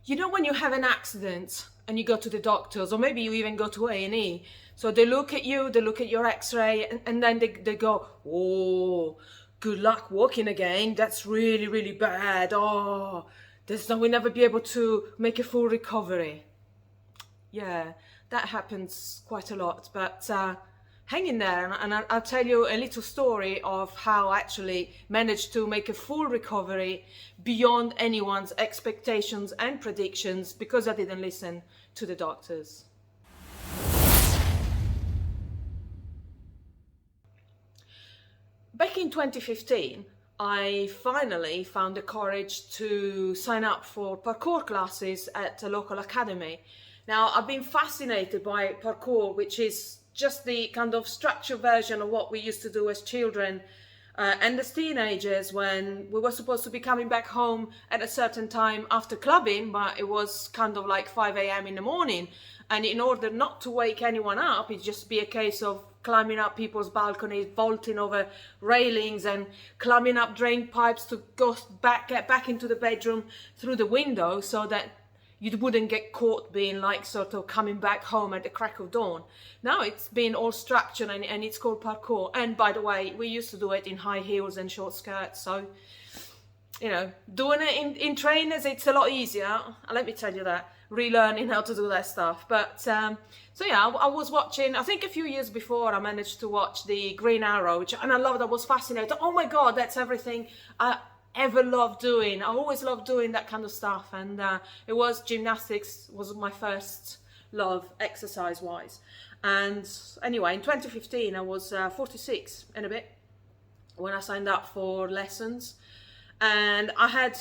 you know, when you have an accident and you go to the doctors, or maybe you even go to A&E, so they look at you, they look at your x-ray, and then they go, oh, good luck walking again, that's really, really bad, oh, we'll never be able to make a full recovery. Yeah, that happens quite a lot, but hang in there, and I'll tell you a little story of how I actually managed to make a full recovery beyond anyone's expectations and predictions because I didn't listen to the doctors. Back in 2015, I finally found the courage to sign up for parkour classes at a local academy. Now, I've been fascinated by parkour, which is just the kind of structured version of what we used to do as children and as teenagers, when we were supposed to be coming back home at a certain time after clubbing, but it was kind of like 5 a.m. in the morning. And in order not to wake anyone up, it'd just be a case of climbing up people's balconies, vaulting over railings and climbing up drain pipes to get back into the bedroom through the window so that you wouldn't get caught being like sort of coming back home at the crack of dawn. Now it's been all structured and it's called parkour. And by the way, we used to do it in high heels and short skirts. So, you know, doing it in trainers, it's a lot easier. Let me tell you that, relearning how to do that stuff. But so yeah, I was watching, I think a few years before, I managed to watch the Green Arrow, and I loved it. I was fascinated. Oh my God, that's everything I ever loved doing. I always loved doing that kind of stuff, and it was gymnastics was my first love exercise wise. And anyway, in 2015 I was 46 and a bit when I signed up for lessons, and I had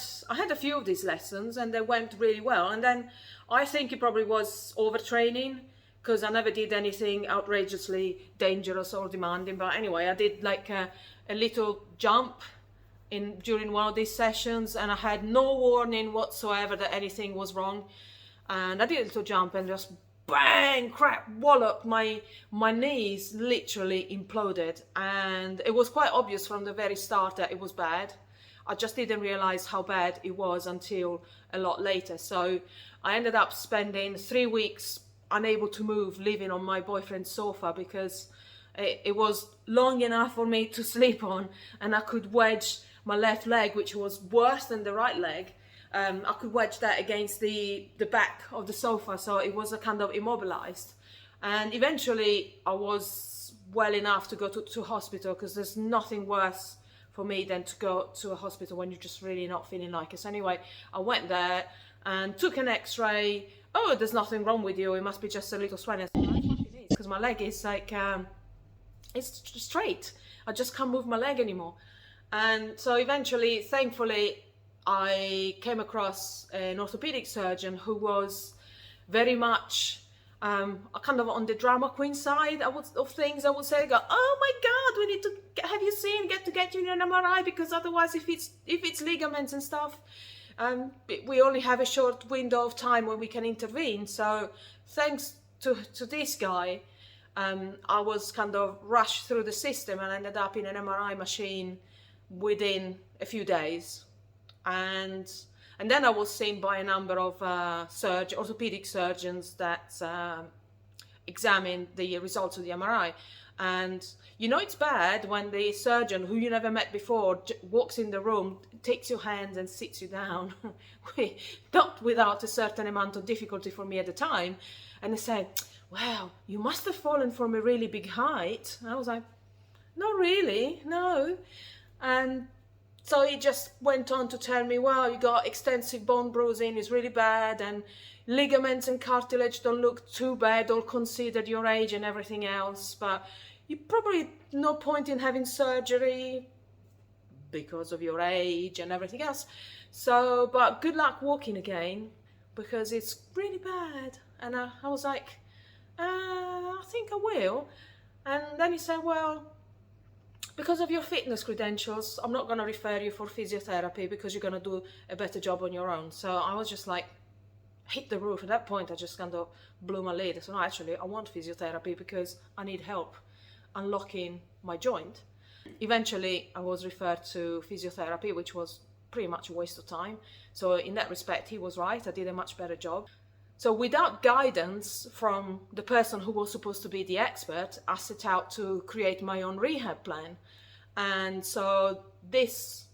a few of these lessons and they went really well. And then I think it probably was overtraining, because I never did anything outrageously dangerous or demanding. But anyway, I did like a little jump during one of these sessions, and I had no warning whatsoever that anything was wrong. And I did a little jump and just bang, crap, wallop, my knees literally imploded. And it was quite obvious from the very start that it was bad. I just didn't realize how bad it was until a lot later. So I ended up spending 3 weeks unable to move, living on my boyfriend's sofa, because it was long enough for me to sleep on, and I could wedge my left leg, which was worse than the right leg. I could wedge that against the back of the sofa, so it was a kind of immobilized. And eventually I was well enough to go to hospital, because there's nothing worse for me than to go to a hospital when you're just really not feeling like it. So anyway, I went there and took an x-ray. Oh, there's nothing wrong with you, it must be just a little swelling. Because my leg is like, it's straight. I just can't move my leg anymore. And so eventually, thankfully, I came across an orthopedic surgeon who was very much kind of on the drama queen side of things. I would say, oh my God, we need to have you seen, get you an MRI, because otherwise, if it's ligaments and stuff, we only have a short window of time when we can intervene. So thanks to this guy, I was kind of rushed through the system and ended up in an MRI machine within a few days. And then I was seen by a number of orthopedic surgeons that examined the results of the MRI. And you know it's bad when the surgeon, who you never met before, walks in the room, takes your hand and sits you down, not without a certain amount of difficulty for me at the time. And they said, wow, you must have fallen from a really big height. And I was like, not really, no. And so he just went on to tell me, well, you got extensive bone bruising, it's really bad, and ligaments and cartilage don't look too bad, all considered your age and everything else, but you probably no point in having surgery because of your age and everything else. So, but good luck walking again, because it's really bad. And I was like, I think I will. And then he said, well, because of your fitness credentials, I'm not going to refer you for physiotherapy, because you're going to do a better job on your own. So I was just like, hit the roof. At that point, I just kind of blew my lid. So no, actually, I want physiotherapy because I need help unlocking my joint. Eventually, I was referred to physiotherapy, which was pretty much a waste of time. So in that respect, he was right. I did a much better job. So without guidance from the person who was supposed to be the expert, I set out to create my own rehab plan. And so this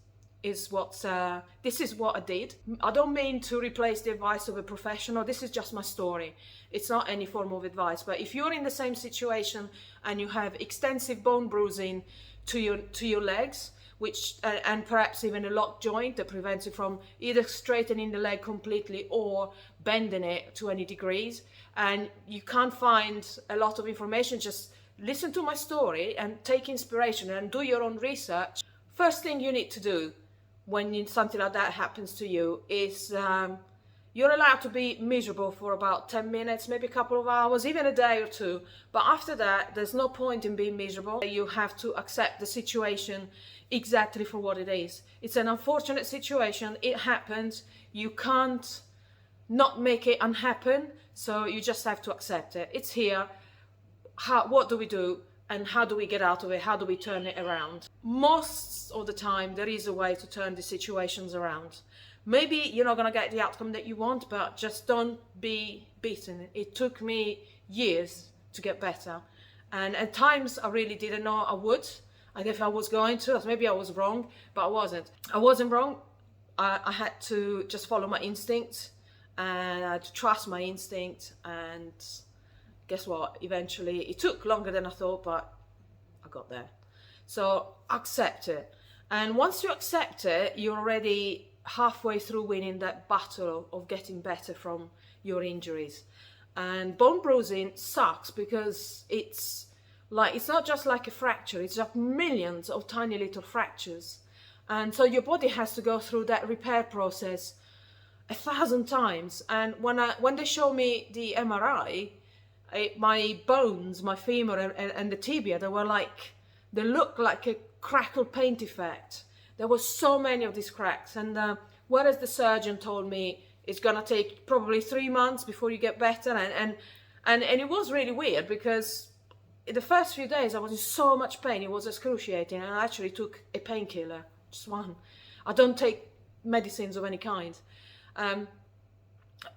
is what I did. I don't mean to replace the advice of a professional. This is just my story. It's not any form of advice. But if you're in the same situation and you have extensive bone bruising to your legs, which and perhaps even a locked joint that prevents you from either straightening the leg completely or bending it to any degrees, and you can't find a lot of information, just listen to my story and take inspiration and do your own research. First thing you need to do when something like that happens to you is you're allowed to be miserable for about 10 minutes, maybe a couple of hours, even a day or two. But after that, there's no point in being miserable. You have to accept the situation exactly for what it is. It's an unfortunate situation. It happens. You can't not make it unhappen. So you just have to accept it. It's here. What do we do? And how do we get out of it? How do we turn it around? Most of the time, there is a way to turn the situations around. Maybe you're not going to get the outcome that you want, but just don't be beaten. It took me years to get better. And at times, I really didn't know I would. And if I was going to, maybe I was wrong, but I wasn't. I wasn't wrong. I had to just follow my instinct, and I had to trust my instinct. And guess what? Eventually, it took longer than I thought, but I got there. So accept it. And once you accept it, you're already halfway through winning that battle of getting better from your injuries. And bone bruising sucks because it's not just like a fracture, it's like millions of tiny little fractures. And so your body has to go through that repair process 1,000 times. And when they show me the MRI, my bones, my femur and the tibia, they look like a crackled paint effect. There were so many of these cracks, and whereas the surgeon told me it's gonna take probably 3 months before you get better, and it was really weird because in the first few days I was in so much pain, it was excruciating, and I actually took a painkiller, just one. I don't take medicines of any kind,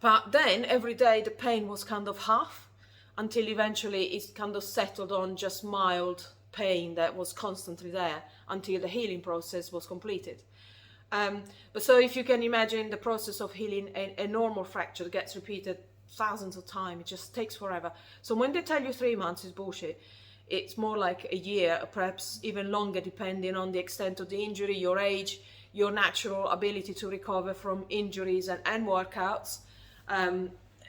but then every day the pain was kind of half, until eventually it kind of settled on just mild pain that was constantly there until the healing process was completed. But so if you can imagine the process of healing a normal fracture gets repeated thousands of times, it just takes forever. So when they tell you 3 months is bullshit, it's more like a year, perhaps even longer, depending on the extent of the injury, your age, your natural ability to recover from injuries and workouts.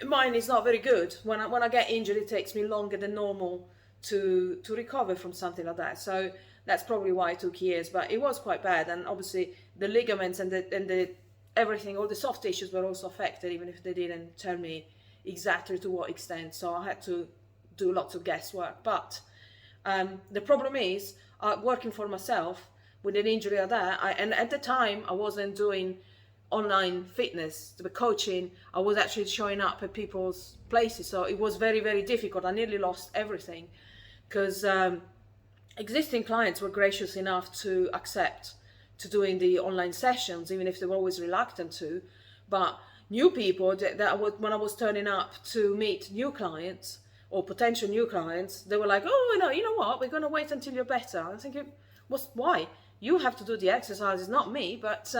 Mine is not very good. When I get injured, it takes me longer than normal to recover from something like that. So that's probably why it took years, but it was quite bad. And obviously the ligaments and the everything, all the soft tissues were also affected, even if they didn't tell me exactly to what extent. So I had to do lots of guesswork. But the problem is working for myself with an injury like that. And at the time I wasn't doing online fitness, the coaching. I was actually showing up at people's places. So it was very, very difficult. I nearly lost everything, because existing clients were gracious enough to accept to doing the online sessions, even if they were always reluctant to. But new people when I was turning up to meet new clients or potential new clients, they were like, oh, you know what, we're going to wait until you're better. I'm thinking, why? You have to do the exercises, not me. But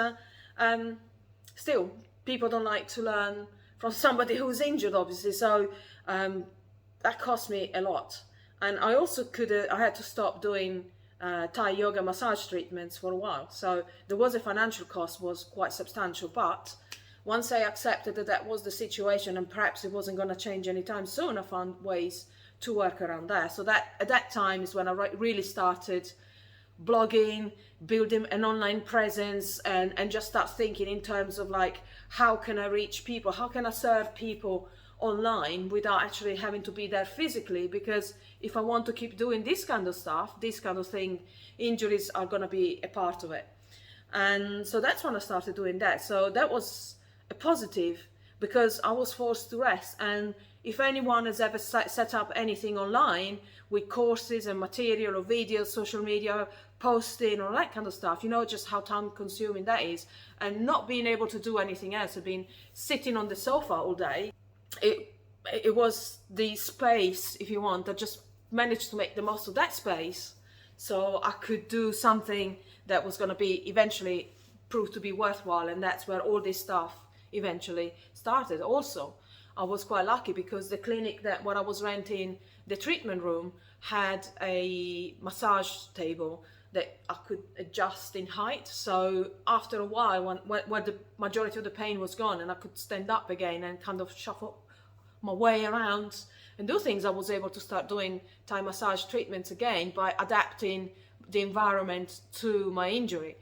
still, people don't like to learn from somebody who's injured, obviously. So that cost me a lot. And I also I had to stop doing Thai yoga massage treatments for a while. So there was a financial cost, was quite substantial. But once I accepted that was the situation and perhaps it wasn't going to change anytime soon, I found ways to work around that. So that at that time is when I really started blogging, building an online presence, and just start thinking in terms of like, how can I reach people? How can I serve people online without actually having to be there physically? Because if I want to keep doing this kind of stuff, this kind of thing, injuries are going to be a part of it. And so that's when I started doing that. So that was a positive, because I was forced to rest. And if anyone has ever set up anything online with courses and material or videos, social media, posting, all that kind of stuff, you know just how time consuming that is. And not being able to do anything else, I've been sitting on the sofa all day. It was the space, if you want, that just managed to make the most of that space, so I could do something that was going to be eventually prove to be worthwhile. And that's where all this stuff eventually started. Also, I was quite lucky because the clinic where I was renting the treatment room had a massage table that I could adjust in height. So after a while, when the majority of the pain was gone and I could stand up again and kind of shuffle my way around and do things, I was able to start doing Thai massage treatments again by adapting the environment to my injury.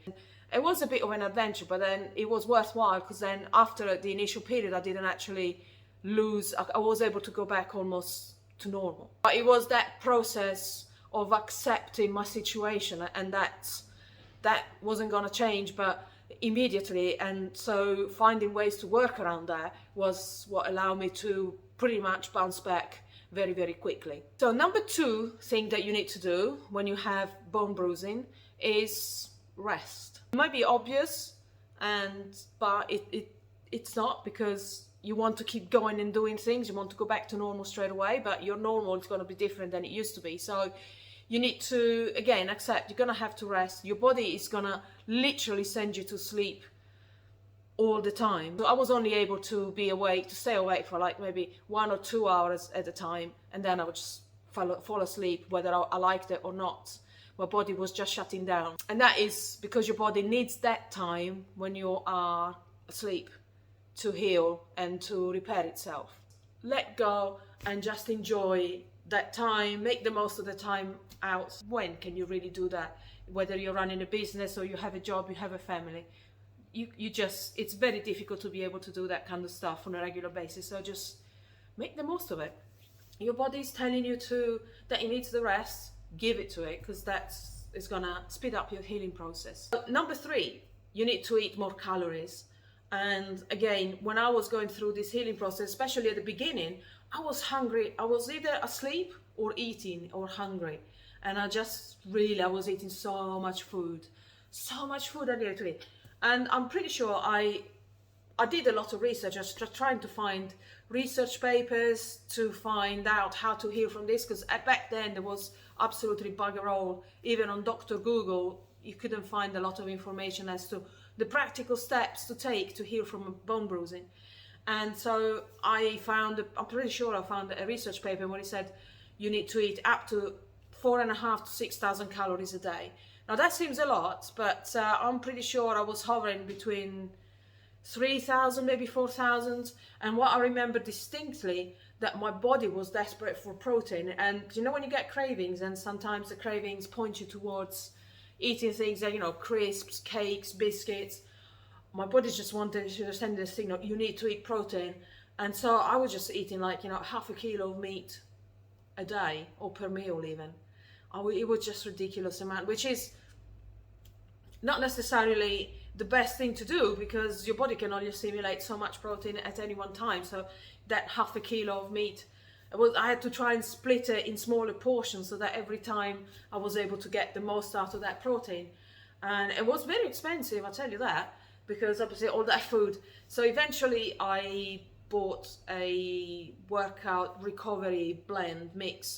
It was a bit of an adventure, but then it was worthwhile, because then after the initial period I didn't actually lose, I was able to go back almost to normal. But it was that process of accepting my situation, and that wasn't going to change but immediately, and so finding ways to work around that was what allowed me to pretty much bounce back very, very quickly. So number 2 thing that you need to do when you have bone bruising is rest. It might be obvious, but it's not, because you want to keep going and doing things, you want to go back to normal straight away, but your normal is going to be different than it used to be. So you need to, again, accept you're going to have to rest. Your body is going to literally send you to sleep all the time. So I was only able to stay awake for like maybe 1 or 2 hours at a time, and then I would just fall asleep, whether I liked it or not. My body was just shutting down. And that is because your body needs that time when you are asleep to heal and to repair itself. Let go and just enjoy that time, make the most of the time out. When can you really do that? Whether you're running a business or you have a job, you have a family, it's very difficult to be able to do that kind of stuff on a regular basis. So just make the most of it. Your body's telling you that it needs the rest, give it to it, because it's gonna speed up your healing process. Number 3, you need to eat more calories. And again, when I was going through this healing process, especially at the beginning, I was hungry. I was either asleep or eating or hungry. And I was eating so much food I needed to eat. And I'm pretty sure I did a lot of research. I was trying to find research papers to find out how to heal from this, because back then there was absolutely bugger all. Even on Dr. Google, you couldn't find a lot of information as to the practical steps to take to heal from bone bruising. And so I'm pretty sure I found a research paper where it said you need to eat up to 4,500 to 6,000 calories a day. Now that seems a lot, but I'm pretty sure I was hovering between 3,000, maybe 4,000. And what I remember distinctly, that my body was desperate for protein. And you know when you get cravings, and sometimes the cravings point you towards eating things that, crisps, cakes, biscuits. My body just wanted to send this signal, you need to eat protein. And so I was just eating like, half a kilo of meat a day, or per meal even. It was just ridiculous amount, which is not necessarily the best thing to do, because your body can only assimilate so much protein at any one time. So that half a kilo of meat, I had to try and split it in smaller portions so that every time I was able to get the most out of that protein. And it was very expensive, I'll tell you that, because obviously all that food. So eventually I bought a workout recovery blend mix,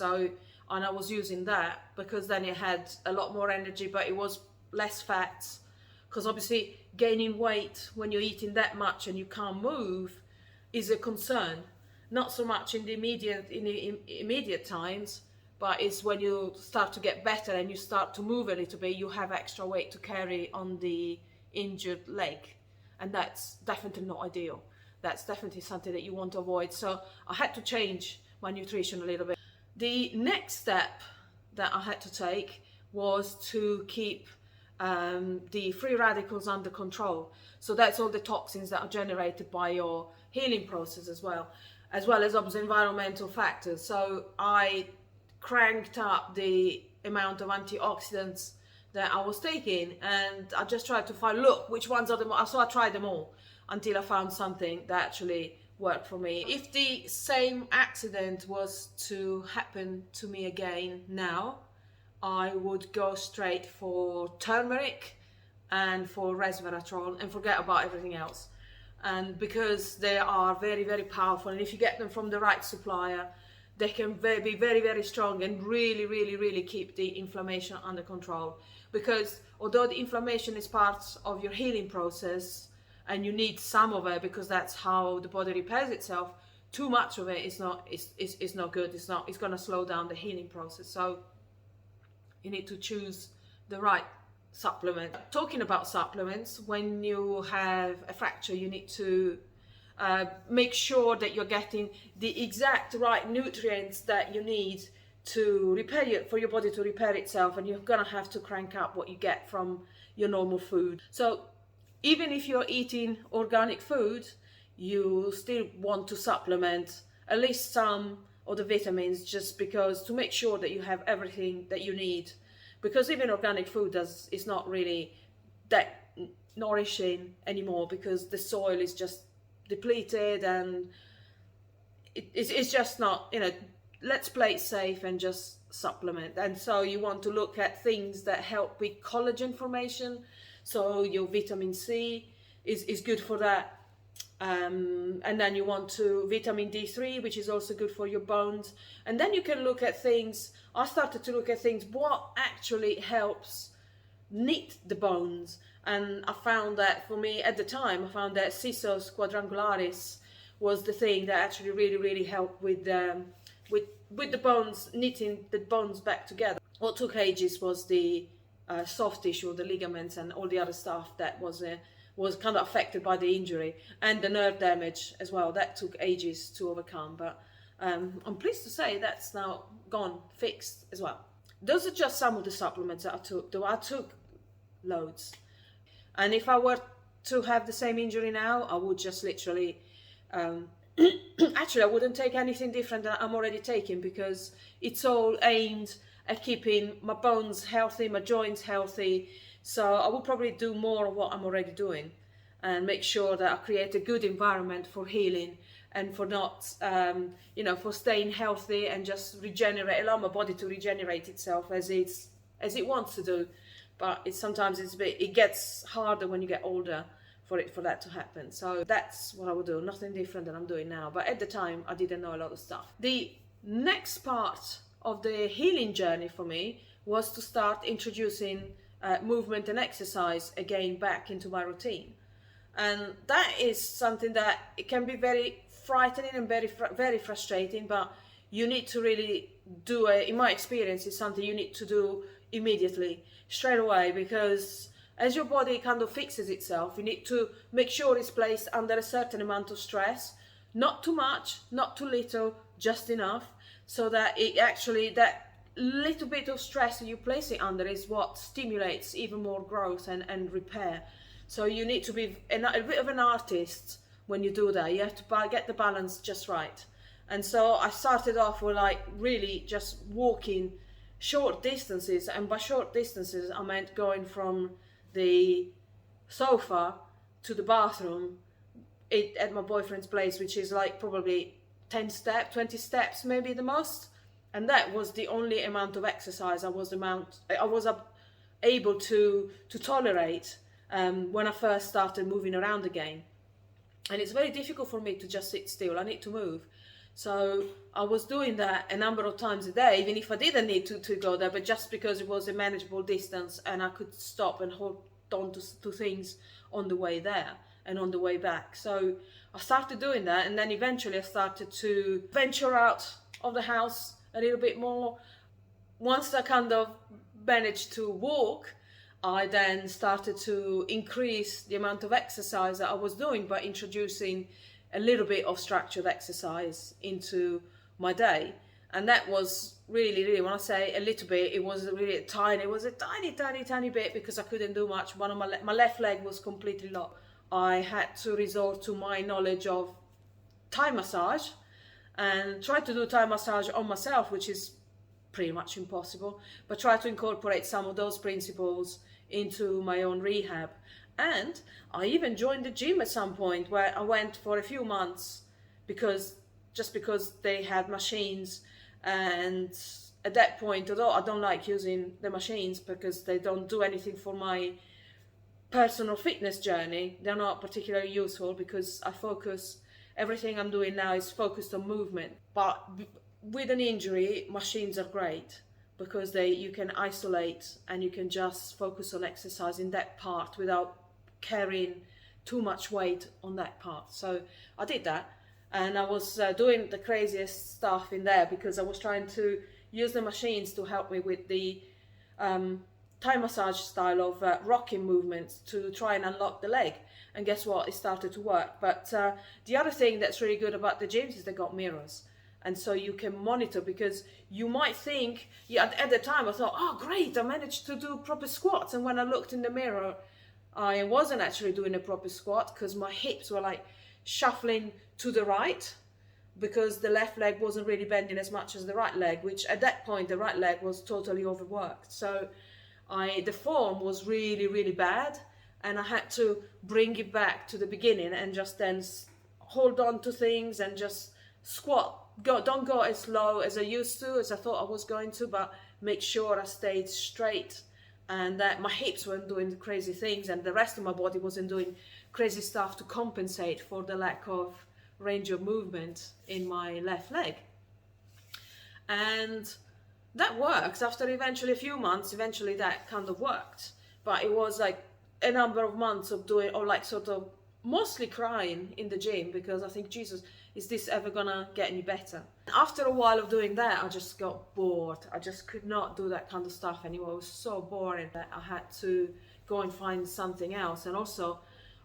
and I was using that, because then it had a lot more energy, but it was less fats, because obviously gaining weight when you're eating that much and you can't move is a concern. Not so much in the immediate times, but it's when you start to get better and you start to move a little bit, you have extra weight to carry on the injured leg, and that's definitely not ideal. That's definitely something that you want to avoid. So I had to change my nutrition a little bit. The next step that I had to take was to keep the free radicals under control. So that's all the toxins that are generated by your healing process, as well as obviously environmental factors. So I cranked up the amount of antioxidants that I was taking, and I just tried to find, which ones are the most. So I tried them all until I found something that actually work for me. If the same accident was to happen to me again now, I would go straight for turmeric and for resveratrol and forget about everything else. And because they are very, very powerful, and if you get them from the right supplier, they can be very, very strong and really, really, really keep the inflammation under control. Because although the inflammation is part of your healing process, and you need some of it because that's how the body repairs itself, too much of it is not good. It's going to slow down the healing process. So you need to choose the right supplement. Talking about supplements, when you have a fracture, you need to make sure that you're getting the exact right nutrients that you need to repair for your body to repair itself, and you're gonna have to crank up what you get from your normal food. So even if you're eating organic food, you still want to supplement at least some of the vitamins, just because to make sure that you have everything that you need. Because even organic food is not really that nourishing anymore, because the soil is just depleted, and it's just not, let's play it safe and just supplement. And so you want to look at things that help with collagen formation. So your vitamin C is good for that. And then you want to vitamin D3, which is also good for your bones. And then you can look at things. I started to look at things, what actually helps knit the bones. And I found that for me at the time, I found that 𝐋𝐄𝐈𝐿 quadrangularis was the thing that actually really, really helped with the bones, knitting the bones back together. What took ages was the soft tissue, the ligaments and all the other stuff that was kind of affected by the injury, and the nerve damage as well. That took ages to overcome, but I'm pleased to say that's now gone, fixed as well. Those are just some of the supplements that I took, though I took loads. And if I were to have the same injury now, I would just literally actually I wouldn't take anything different than I'm already taking, because it's all aimed at keeping my bones healthy, my joints healthy. So I will probably do more of what I'm already doing, and make sure that I create a good environment for healing and for not, for staying healthy and just allow my body to regenerate itself as it wants to do. But it gets harder when you get older for that to happen. So that's what I would do, nothing different than I'm doing now. But at the time, I didn't know a lot of stuff. The next part of the healing journey for me was to start introducing movement and exercise again back into my routine. And that is something that it can be very frightening and very, very frustrating, but you need to really do it. In my experience, it's something you need to do immediately, straight away, because as your body kind of fixes itself, you need to make sure it's placed under a certain amount of stress, not too much, not too little, just enough, so that that little bit of stress that you place it under is what stimulates even more growth and repair. So you need to be a bit of an artist when you do that. You have to get the balance just right. And so I started off with really just walking short distances, and by short distances I meant going from the sofa to the bathroom at my boyfriend's place, which is probably 10 steps, 20 steps maybe the most. And that was the only amount of exercise I was able to tolerate when I first started moving around again. And it's very difficult for me to just sit still. I need to move. So I was doing that a number of times a day, even if I didn't need to go there, but just because it was a manageable distance and I could stop and hold on to things on the way there and on the way back. So I started doing that, and then eventually I started to venture out of the house a little bit more. Once I kind of managed to walk, I then started to increase the amount of exercise that I was doing by introducing a little bit of structured exercise into my day. And that was really, when I say a little bit, it was really tiny. It was a tiny bit, because I couldn't do much. One of my left leg was completely locked. I had to resort to my knowledge of Thai massage and try to do Thai massage on myself, which is pretty much impossible, but try to incorporate some of those principles into my own rehab. And I even joined the gym at some point, where I went for a few months because they had machines. And at that point, although I don't like using the machines because they don't do anything for my personal fitness journey, they're not particularly useful because everything I'm doing now is focused on movement. But with an injury, machines are great because you can isolate and you can just focus on exercising that part without carrying too much weight on that part. So I did that, and I was doing the craziest stuff in there because I was trying to use the machines to help me with the Thai massage style of rocking movements to try and unlock the leg. And guess what? It started to work. But the other thing that's really good about the gyms is they got mirrors. And so you can monitor, because you might think, at the time I thought, oh great, I managed to do proper squats. And when I looked in the mirror, I wasn't actually doing a proper squat because my hips were like shuffling to the right, because the left leg wasn't really bending as much as the right leg, which at that point the right leg was totally overworked. So the form was really, really bad, and I had to bring it back to the beginning and just then hold on to things and just squat. Don't go as low as I used to, as I thought I was going to, but make sure I stayed straight and that my hips weren't doing crazy things and the rest of my body wasn't doing crazy stuff to compensate for the lack of range of movement in my left leg. And that works. After eventually a few months, eventually that kind of worked. But it was like a number of months of doing, or like sort of mostly crying in the gym, because I think, Jesus, is this ever gonna get any better? After a while of doing that, I just got bored. I just could not do that kind of stuff anymore. It was so boring that I had to go and find something else. And also,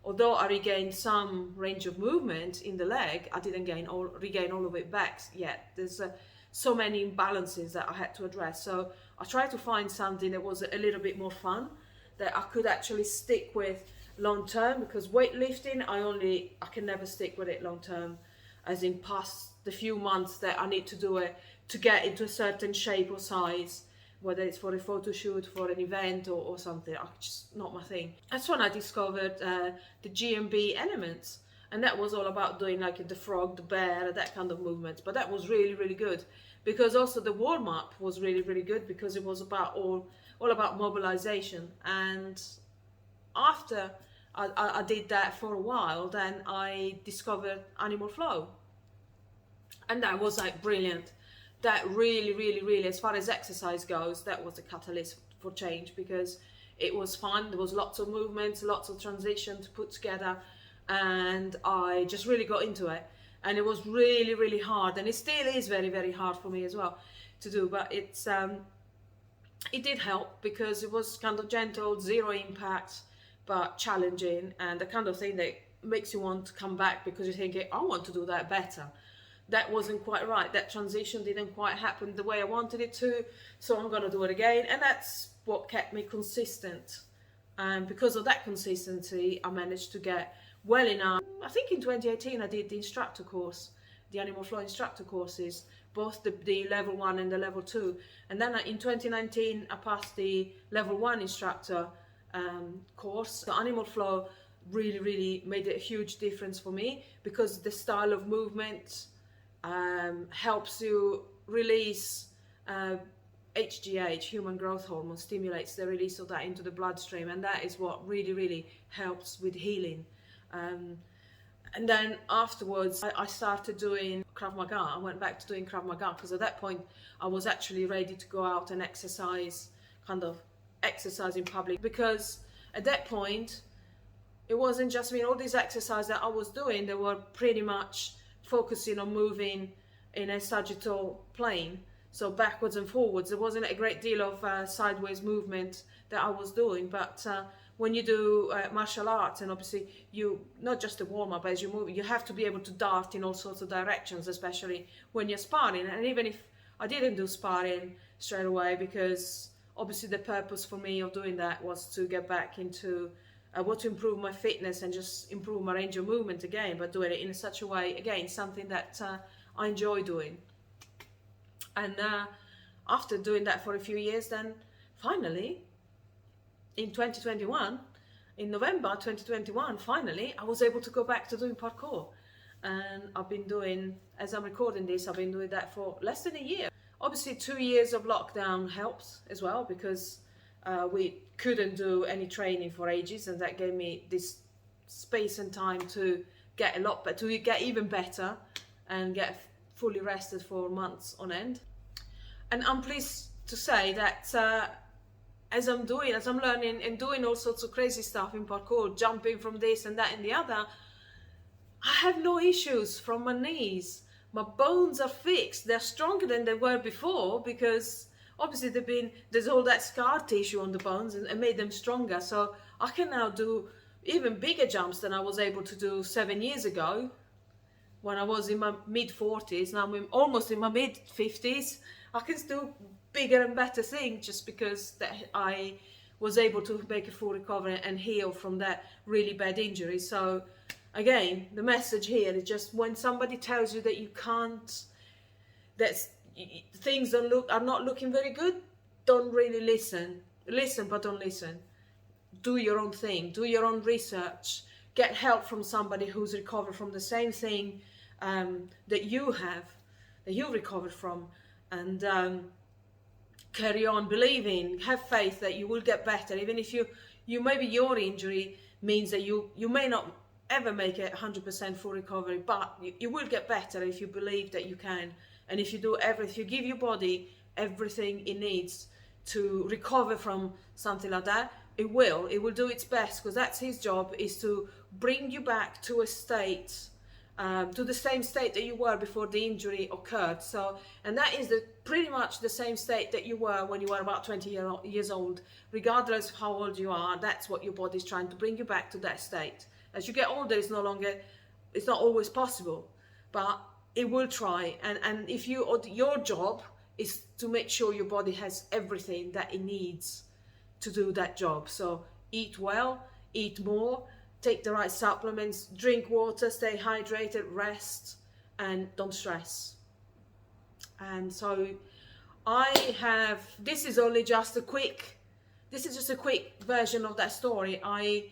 although I regained some range of movement in the leg, I didn't regain all of it back yet. There's so many imbalances that I had to address. So I tried to find something that was a little bit more fun, that I could actually stick with long term, because weightlifting, I can never stick with it long term, as in past the few months that I need to do it to get into a certain shape or size, whether it's for a photo shoot, for an event or something. Just not my thing. That's when I discovered the GMB elements, and that was all about doing like the frog, the bear, that kind of movements. But that was really, really good, because also the warm-up was really, really good, because it was about all about mobilization. And after I did that for a while, then I discovered animal flow, and that was like brilliant. That really, really, really, as far as exercise goes, that was a catalyst for change, because it was fun. There was lots of movements, lots of transition to put together, and I just really got into it. And it was really, really hard, and it still is very, very hard for me as well to do, but it did help, because it was kind of gentle, zero impact, but challenging, and the kind of thing that makes you want to come back, because you're thinking, I want to do that better. That wasn't quite right. That transition didn't quite happen the way I wanted it to, so I'm going to do it again. And that's what kept me consistent. And because of that consistency, I managed to get well enough. I think in 2018 I did the instructor course, the animal flow instructor courses, both the level 1 and the level 2. And then in 2019 I passed the level 1 instructor course. The animal flow really, really made a huge difference for me, because the style of movement helps you release 𝐋𝐄𝐈𝐀, human growth hormone, stimulates the release of that into the bloodstream, and that is what really, really helps with healing. And then afterwards I started doing Krav Maga. I went back to doing Krav Maga, because at that point I was actually ready to go out and exercise in public, because at that point it wasn't just me. All these exercises that I was doing, they were pretty much focusing on moving in a sagittal plane, so backwards and forwards. There wasn't a great deal of sideways movement that I was doing, but when you do martial arts, and obviously you, not just the warm-up, as you move, you have to be able to dart in all sorts of directions, especially when you're sparring. And even if I didn't do sparring straight away, because obviously the purpose for me of doing that was to get back into to improve my fitness and just improve my range of movement again, but doing it in such a way, again, something that I enjoy doing. And after doing that for a few years, then finally in 2021, in November 2021, finally I was able to go back to doing parkour. and I've been doing, as I'm recording this, I've been doing that for less than a year. Obviously 2 years of lockdown helped as well, because we couldn't do any training for ages, and that gave me this space and time to get a lot better, to get even better and get fully rested for months on end. And I'm pleased to say that as I'm learning and doing all sorts of crazy stuff in parkour, jumping from this and that and the other, I have no issues from my knees. My bones are fixed. They're stronger than they were before, because obviously there's all that scar tissue on the bones and made them stronger. So I can now do even bigger jumps than I was able to do 7 years ago, when I was in my mid-40s. Now I'm almost in my mid-50s. I can still bigger and better things, just because that I was able to make a full recovery and heal from that really bad injury. So again, the message here is just, when somebody tells you that you can't, that things are not looking very good, don't really listen. Listen, but don't listen. Do your own thing, do your own research, get help from somebody who's recovered from the same thing that you've recovered from, and carry on believing, have faith that you will get better. Even if you maybe your injury means that you may not ever make a 100% full recovery, but you will get better if you believe that you can. And if you give your body everything it needs to recover from something like that, it will do its best, because that's his job, is to bring you back to a state, to the same state that you were before the injury occurred. So, and that is pretty much the same state that you were when you were about 20 years old. Regardless of how old you are, that's what your body's trying to bring you back to, that state. As you get older, it's not always possible, but it will try. And if your job is to make sure your body has everything that it needs to do that job. So eat well, eat more, take the right supplements, drink water, stay hydrated, rest, and don't stress. And so this is just a quick version of that story. I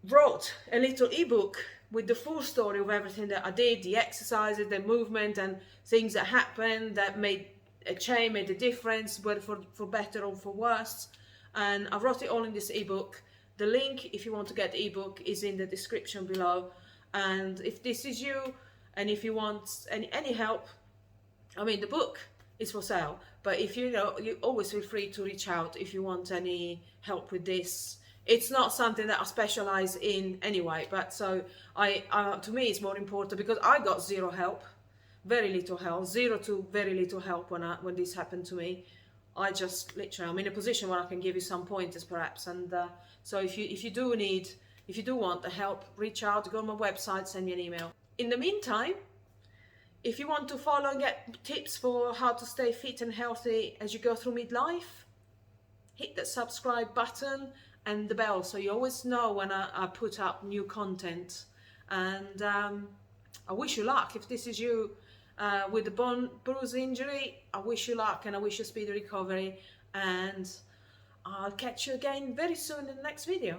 wrote a little ebook with the full story of everything that I did, the exercises, the movement, and things that happened that made a difference, whether for better or for worse. And I wrote it all in this ebook. The link, if you want to get the ebook, is in the description below. And if this is you, and if you want any help, I mean, the book is for sale, but if you always feel free to reach out if you want any help with this. It's not something that I specialize in anyway, but so to me it's more important, because I got zero to very little help when this happened to me. I just literally, I'm in a position where I can give you some pointers perhaps, and so if you do want the help, reach out, go on my website, send me an email. In the meantime, if you want to follow and get tips for how to stay fit and healthy as you go through midlife, hit that subscribe button and the bell, so you always know when I put up new content. And I wish you luck. If this is you with the bruise injury, I wish you luck, and I wish you speedy recovery, and I'll catch you again very soon in the next video.